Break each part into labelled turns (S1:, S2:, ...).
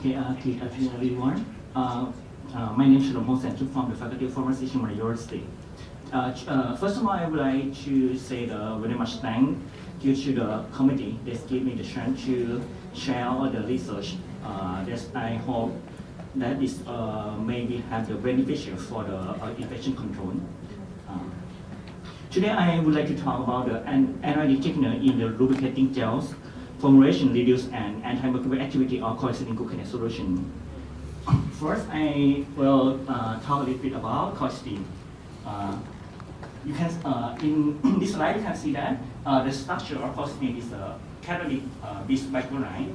S1: Good afternoon, everyone. My name is Shlomo Sanchuk from the Faculty of Pharmacy, Chiang Mai University. First of all, I would like to say very much thank you to the committee that gave me the chance to share all the research. That I hope that this maybe have the beneficial for the infection control. Today, I would like to talk about the anaerobic technique in the lubricating gels, formulation, reduce, and antimicrobial activity of collagen gluconate solution. First, I will talk a little bit about collagen. You can in this slide you can see that the structure of collagen is a catalytic based bichloride.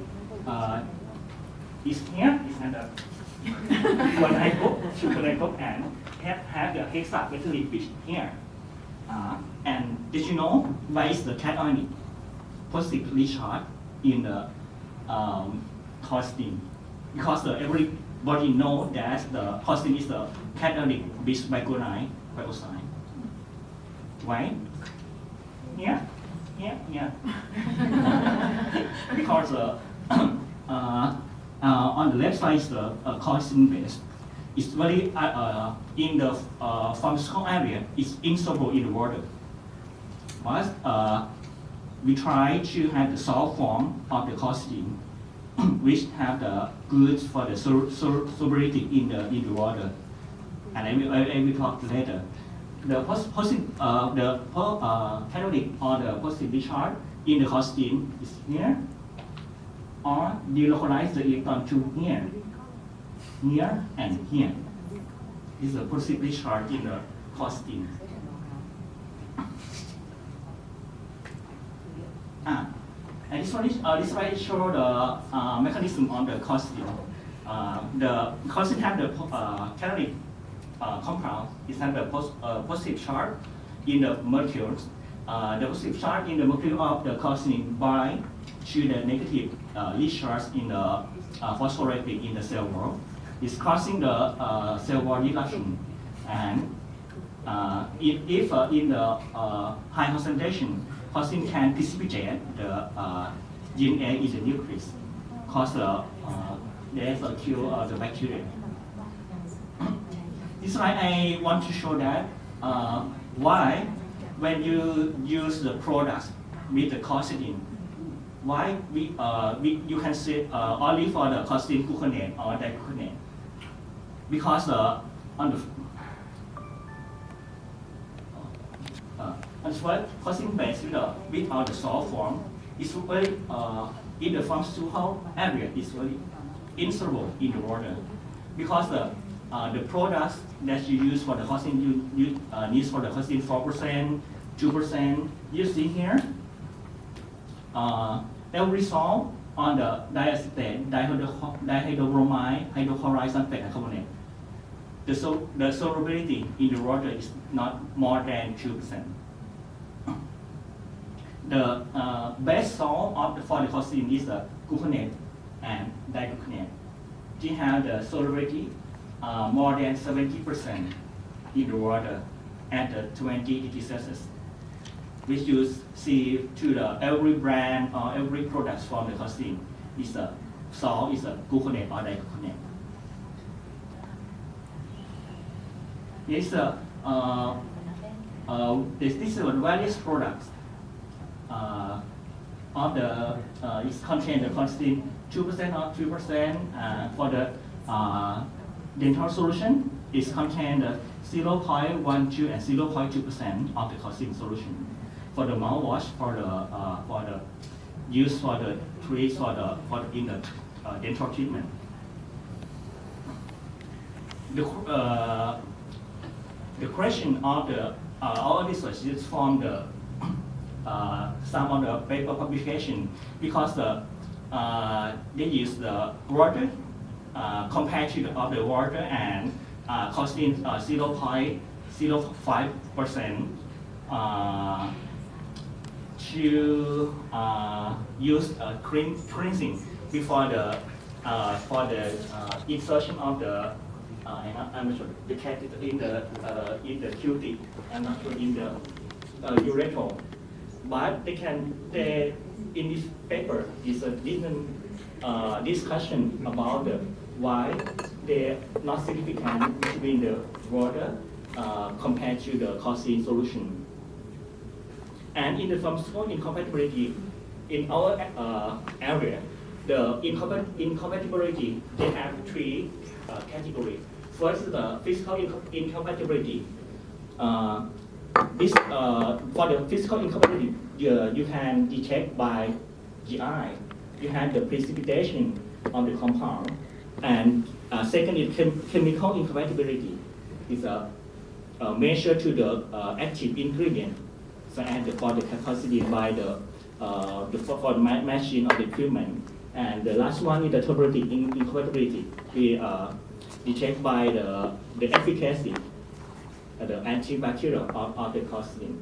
S1: Is here is another one I group, sugar group, and have the hexamethyl bridge here. And did you know why is the cationic positively charged in the collagen? Because everybody know that the collagen is the cationic based bichloride peroxide. Why? Yeah. Because on the left side is the collagen base. It's very in the pharmaceutical area. It's insoluble in the water. But we try to have the salt form of the collagen, which have the goods for the solubility in the water. And I will talk later. The catalytic or the positive charge in the collagen is here, or delocalize the electron to here and here. This is a positively charged in the collagen. And this slide shows the mechanism of the collagen. The collagen have the catalytic compound is have the positive charge in the molecules. The positive charge in the molecule of the collagen bind to the negative charge in the phospholipid in the cell wall. It's causing the cell wall reduction. And if in the high concentration, collagen can precipitate the DNA in the nucleus, cause there's a cure of the bacteria. This slide I want to show that why when you use the products with the collagen, why you can see only for the collagen gluconate or digluconate, because on the collagen base without the salt form is very in the pharmaceutical area is very insoluble in the water, because the products that you use for the collagen you need for the collagen 4%, 2%. You see here, they will resolve on the diacetate, dihydrobromide, hydrochloride sulfate, and carbonate. The solubility in the water is not more than 2%. The best salt for the collagen is the gluconate and digluconate. They have the solubility more than 70% in the water at 20 degrees Celsius, which you see to the every brand or every product from the collagen is a salt is a gluconate or digluconate. This is various products of the is contain the collagen 2% or 3%. For the dental solution is contain the 0.12 and 0.2% of the collagen solution. For the mouthwash, for the use for the trees in the dental treatment. The question of the all research is from the some of the paper publication, because they use the water compared to the other water and collagen 0.05% to use cleansing before the for the insertion of the I'm not sure the catheter in the QT. I'm not sure in the urethral. but they in this paper is a different discussion about why they not significant between the water compared to the causing solution. And in the pharmaceutical incompatibility, in our area, the incompatibility, they have three categories. First, the physical incompatibility. For the physical incompatibility, you can detect by GI. You have the precipitation of the compound. And second is chemical incompatibility. It's a measure to the active ingredient. So and for the capacity by for the machine or the equipment. And the last one is the therapeutic incompatibility. We detect by the efficacy, the antibacterial of the causing.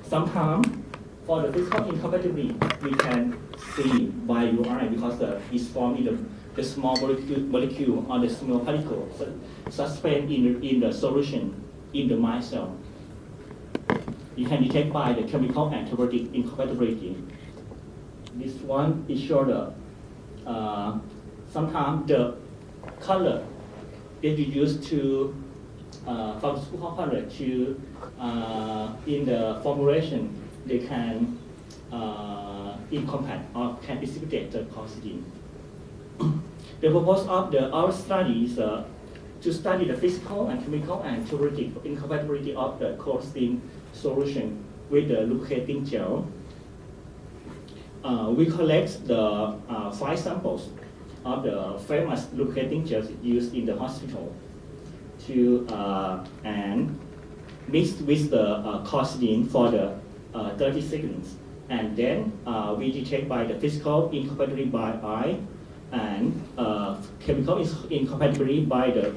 S1: Sometimes for the physical incompatibility, we can see by URI because it's formed in the small molecule or the small particle suspended in the solution in the micelle. You can detect by the chemical and therapeutic incompatibility. This one is show sometimes the color that you use to pharmaceutical color to in the formulation they can incompatible or can precipitate the causing. The purpose of our study is to study the physical and chemical and therapeutic incompatibility of the causing solution with the lubricating gel. We collect the 5 samples of the famous lubricating gels used in the hospital to and mixed with the causing for the 30 seconds. And then we detect by the physical incompatibility by eye and chemical incompatibility by the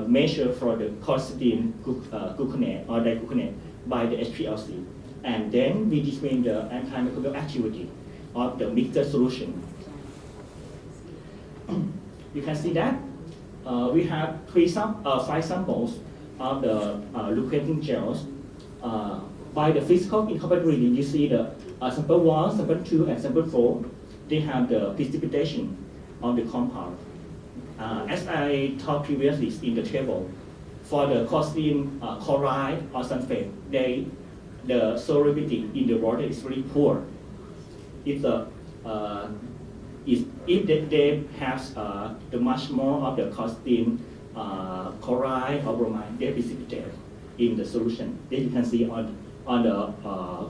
S1: measure for the causing gluconate or digluconate by the HPLC. And then we determine the antimicrobial activity of the mixture solution. You can see that we have 5 samples of the lubricating gels. By the physical incompatibility, you see the sample 1, sample 2, and sample 4. They have the precipitation of the compound. As I talked previously in the table, for the causing chloride or sulfate, the solubility in the water is very poor. If they have the much more of the causing chloride or bromide, they precipitate in the solution. Then you can see on the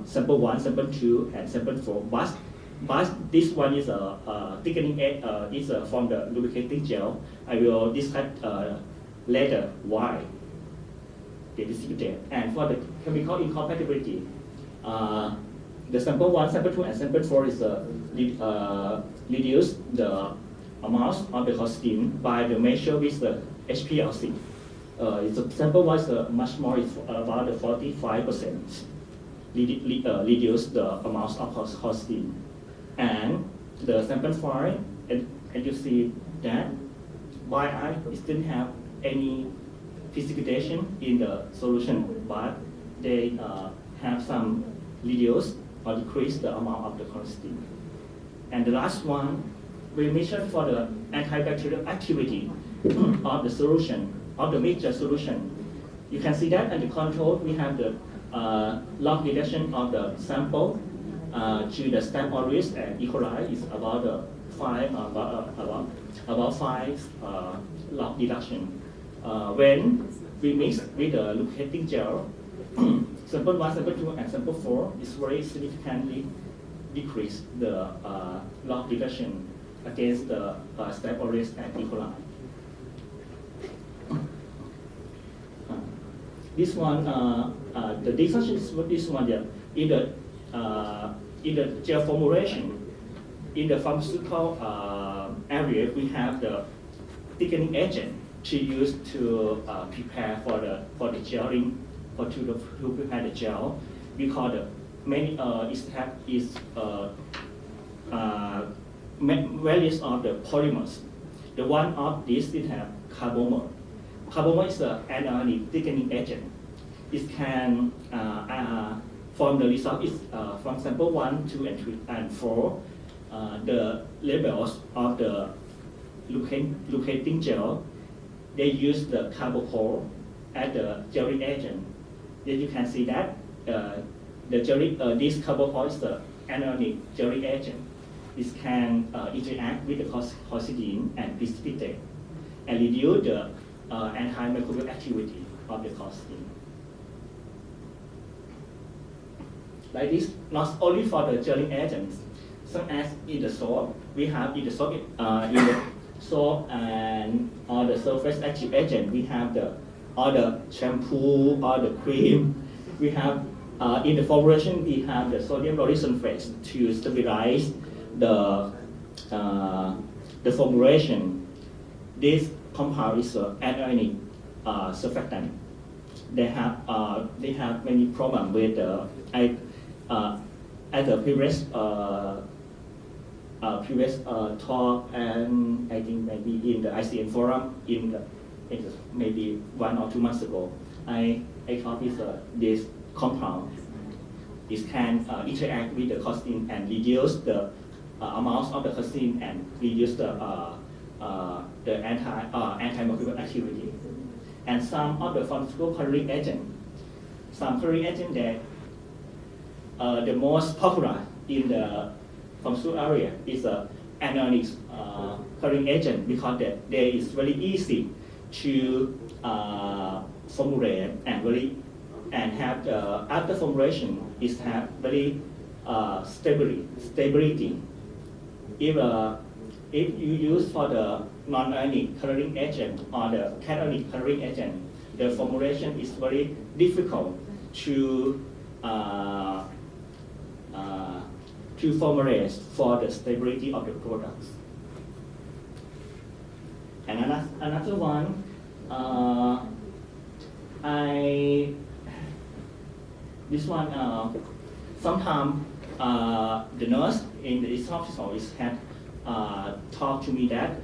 S1: sample 1, sample 2, and sample 4. But this one is thickening is from the lubricating gel. I will discuss later why they precipitate. And for the chemical incompatibility, the sample 1, sample 2, and sample 4 is reduce the amount of the causing by the measure with the HPLC. Sample 1 is much more, it's about 45% reduce the amount of causing. And the sample 5, and you see that by eye, it didn't have any precipitation in the solution, but they have some reduce or decrease the amount of the causing. And the last one, we measure for the antibacterial activity of the solution, of the mixture solution. You can see that in the control, we have the log reduction of the sample to the Staph aureus and E. coli is about 5 log reduction. When we mix with the lubricating gel, sample 1, sample 2, and sample 4 is very significantly decrease the log reduction against the Staph aureus and E. coli. This one, the discussion is this one, in the gel formulation, in the pharmaceutical area, we have the thickening agent to use to prepare for the gelling, to prepare the gel. We call the many various of the polymers. The one of these it have carbomer. Carbomer is an anionic thickening agent. It can from the result is from sample 1, 2, and 3, and 4, the levels of the lubricating gel, they use the carbocol as the jelly agent. Then you can see that the jelly, this carbocol is the anionic jelly agent. This can interact with the histidine and precipitate and reduce the antimicrobial activity of the histidine. Like this, not only for the gelling agents, such as in the soap, we have in the soap, and all the surface active agent, we have all the shampoo, all the cream. We have in the formulation, we have the sodium lauryl sulfate to stabilize the formulation. This compound is an anionic surfactant. They have many problems with at the previous talk, and I think maybe in the ICN forum maybe 1 or 2 months ago, I talked with this compound. It can interact with the histidine and reduce the amount of the histidine and reduce the antimicrobial activity. And some of the pharmaceutical coloring agent, that the most popular in the pharmaceutical area is anionic coloring agent, because they is very easy to formulate and have after formulation is have very stability. If you use for the non-ionic coloring agent or the cationic coloring agent, the formulation is very difficult to formulate for the stability of the products. And another one, this one, sometimes the nurse in this hospital had talked to me that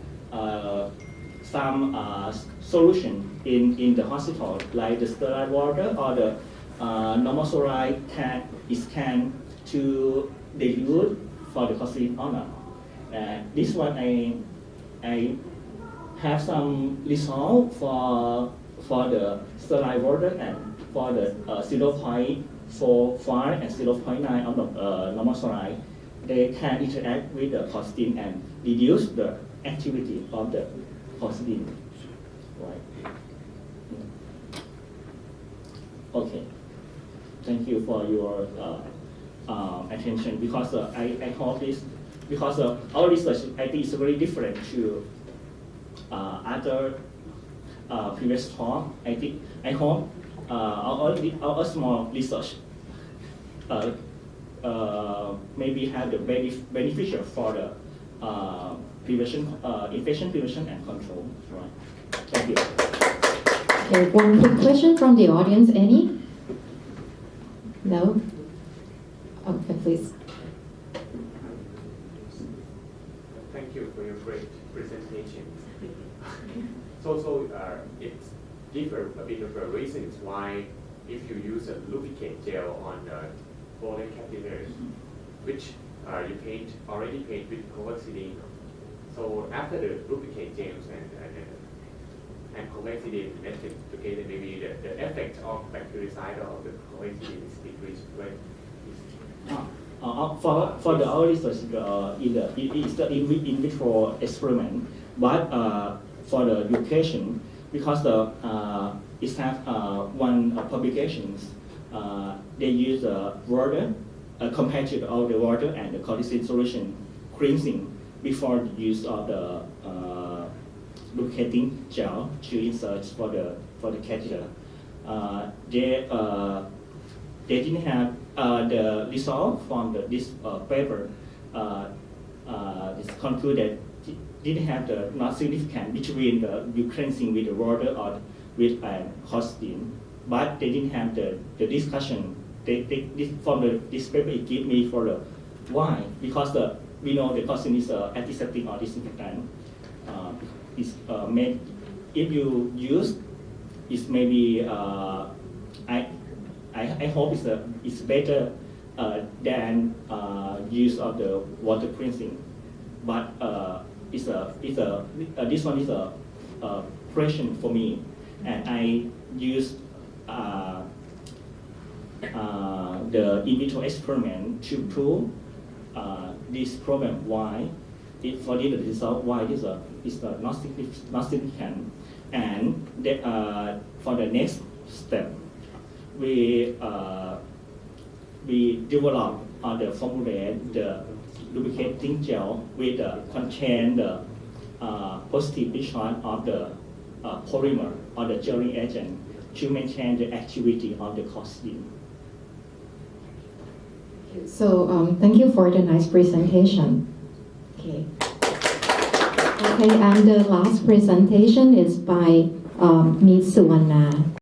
S1: some solution in the hospital, like the sterile water or the normal saline, can to dilute for the histidine or not. This one I have some result for the sterile water and for the 0.45 and 0.9 of the normal saline. They can interact with the histidine and reduce the activity of the histidine. Right. Okay. Thank you for your attention, because I hope this, because our research I think is very different to other previous talk. I hope our small research maybe have the beneficial for the prevention, infection prevention and control. Right. Thank you.
S2: Okay, one quick question from the audience. Any? No? Okay, please.
S3: Thank you for your great presentation. So it's different a bit of the reasons why if you use a lubricant gel on the foreign capillaries, which you already paint with chlorhexidine. So after the lubricant gels and chlorhexidine method together, maybe the effect of bactericide of the chlorhexidine is decreased, right?
S1: For the our research, it's the in vitro experiment, but for the education, because it have one publications, they use water compared to all the water and the colchicine solution cleansing before the use of the lubricating gel to insert for the catheter. They didn't have the result from this paper. It's concluded didn't have the not significant between the cleansing with the water or with histidine, but they didn't have the discussion. This paper it give me for the why, because we know the histidine is antiseptic or disinfectant. It's made if you use it's maybe I hope it's better than use of the water cleansing, but this one is a question for me, and I use the in vitro experiment to prove this problem why for the result why this is not significant, and for the next step we develop the formulate the lubricating gel with contain the positive discharge of the polymer or the gelling agent to maintain the activity of the costume.
S2: So thank you for the nice presentation. Okay. Okay, and the last presentation is by Ms. Suwanna.